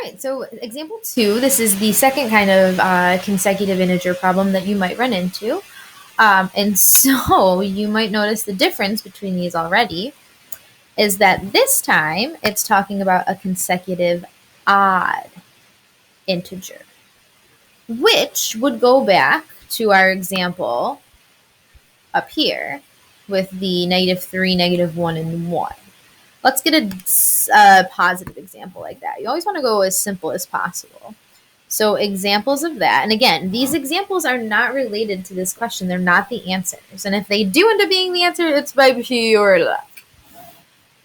right, so example 2, this is the second kind of consecutive integer problem that you might run into. And so you might notice the difference between these already is that this time it's talking about a consecutive odd integer, which would go back to our example up here with the -3, -1, and 1. Let's get a positive example like that. You always want to go as simple as possible. So examples of that, and again, these examples are not related to this question. They're not the answers. And if they do end up being the answer, it's by pure luck.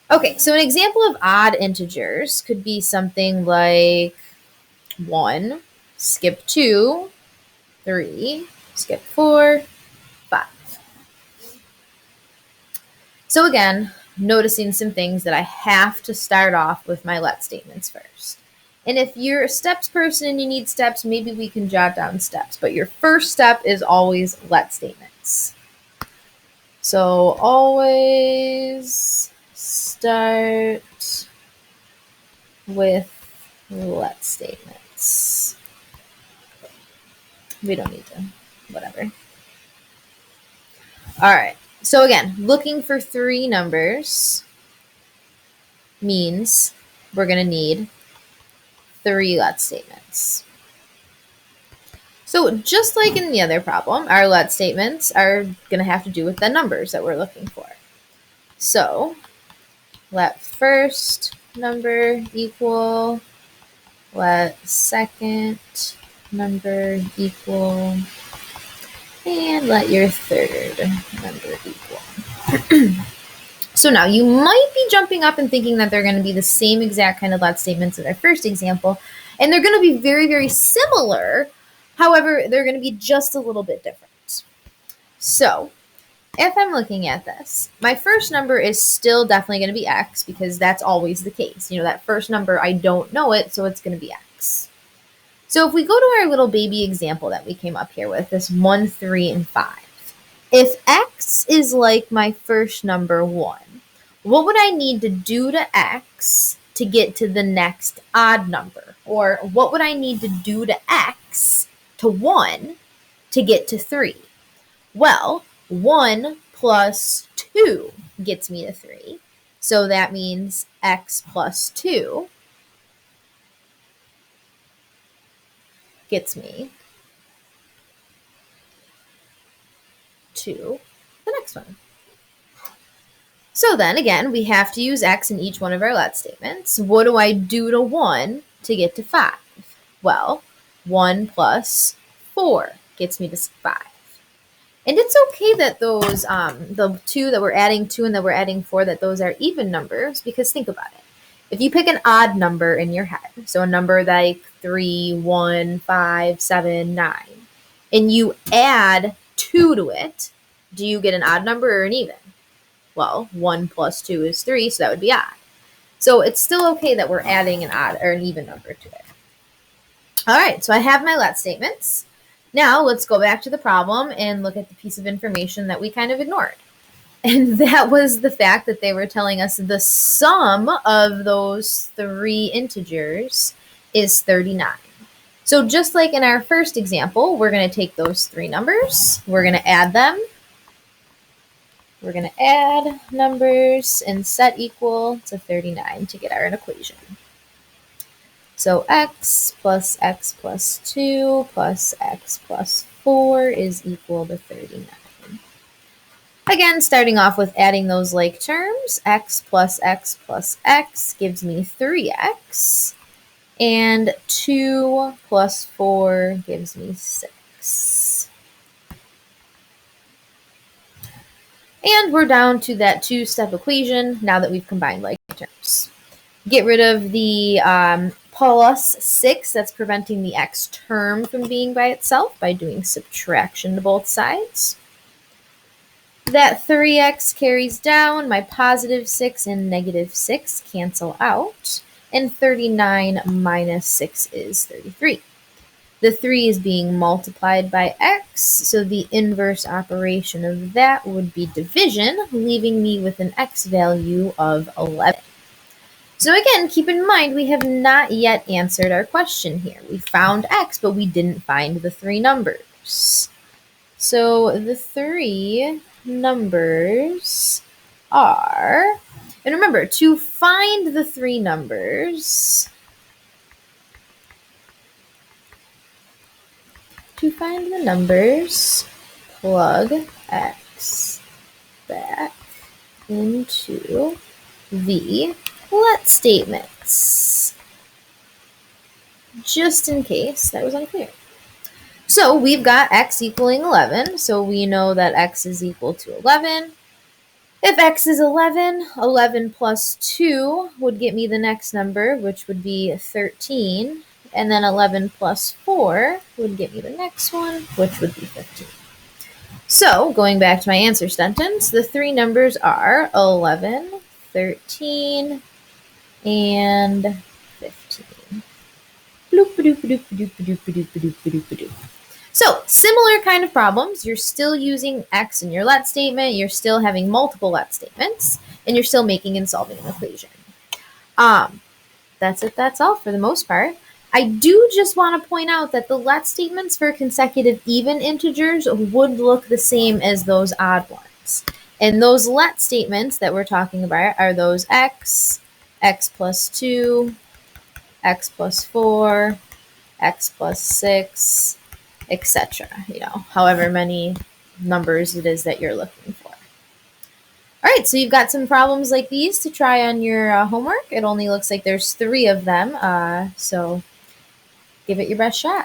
Okay, so an example of odd integers could be something like 1, skip 2, 3, skip 4, 5. So again, noticing some things that I have to start off with my let statements first. And if you're a steps person and you need steps, maybe we can jot down steps. But your first step is always let statements. So always start with let statements. We don't need to, whatever. All right. So again, looking for 3 numbers means we're going to need 3 let statements. So just like in the other problem, our let statements are going to have to do with the numbers that we're looking for. So let first number equal, let second number equal, and let your third number equal. So now you might be jumping up and thinking that they're going to be the same exact kind of let statements as our first example, and they're going to be very, very similar. However, they're going to be just a little bit different. So if I'm looking at this, my first number is still definitely going to be x because that's always the case. You know, that first number, I don't know it, so it's going to be x. So if we go to our little baby example that we came up here with, this 1, 3, and 5. If x is like my first number 1, what would I need to do to x to get to the next odd number? Or what would I need to do to x to 1 to get to 3? Well, 1 plus 2 gets me to 3. So that means x plus 2 gets me to the next one. So then again, we have to use x in each one of our let statements. What do I do to 1 to get to 5? Well, 1 plus 4 gets me to 5. And it's okay that those, the 2 that we're adding 2 and that we're adding 4, that those are even numbers, because think about it. If you pick an odd number in your head, so a number like 3, 1, 5, 7, 9, and you add 2 to it, do you get an odd number or an even? Well, 1 plus 2 is 3, so that would be odd. So it's still okay that we're adding an odd or an even number to it. All right, so I have my let statements. Now let's go back to the problem and look at the piece of information that we kind of ignored. And that was the fact that they were telling us the sum of those 3 integers is 39. So just like in our first example, we're going to take those 3 numbers, we're going to add them. We're going to add numbers and set equal to 39 to get our equation. So x plus 2 plus x plus 4 is equal to 39. Again, starting off with adding those like terms, x plus x gives me 3x, and 2 plus 4 gives me 6. And we're down to that 2-step equation now that we've combined like terms. Get rid of the plus 6 that's preventing the x term from being by itself by doing subtraction to both sides. That 3x carries down, my positive 6 and negative 6 cancel out, and 39 minus 6 is 33. The 3 is being multiplied by x, so the inverse operation of that would be division, leaving me with an x value of 11. So again, keep in mind we have not yet answered our question here. We found x, but we didn't find the three numbers. So the three numbers are, and remember, to find the three numbers, plug x back into the let statements, just in case that was unclear. So we've got x equaling 11, so we know that x is equal to 11. If x is 11, 11 plus 2 would get me the next number, which would be 13. And then 11 plus 4 would get me the next one, which would be 15. So going back to my answer sentence, the three numbers are 11, 13, and 15. So similar kind of problems. You're still using x in your let statement. You're still having multiple let statements, and you're still making and solving an equation. That's it. That's all for the most part. I do just want to point out that the let statements for consecutive even integers would look the same as those odd ones. And those let statements that we're talking about are those x plus 2, x plus 4, x plus 6, etc. However many numbers it is that you're looking for. All right, so you've got some problems like these to try on your homework. It only looks like there's 3 of them, so give it your best shot.